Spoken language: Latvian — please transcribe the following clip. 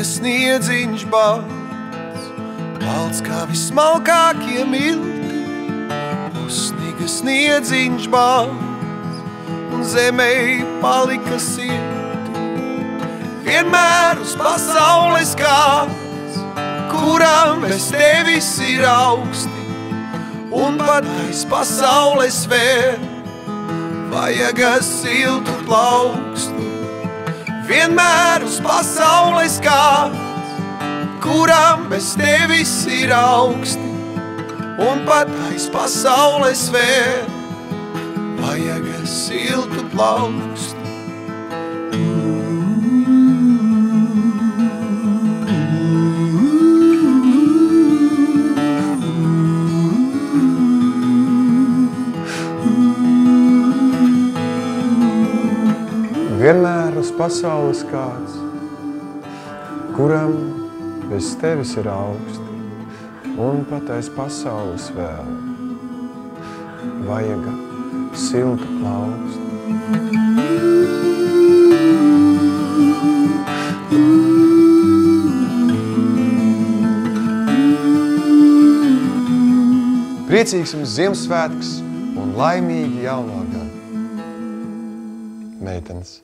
Pusniga sniedziņš balts, balts kā vismalkākie milti. Pusniga sniedziņš balts, un zemei palika silti. Vienmēr uz pasaules kāds, kuram bez tevis ir augsti, un pat aiz pasaules vēl vajaga siltu plaukstu. Vienmēr uz pasaules kāds, kuram bez tevis ir augsti, un pat aiz pasaules vēl vajaga siltu plaukstu. Vienmēr uz pasaules kāds, kuram bez tevis ir augsti, un pat aiz pasaules vēl vajaga siltu plaukstu. Priecīgs jums Ziemassvētks un laimīgi jaunā gada, meitenes!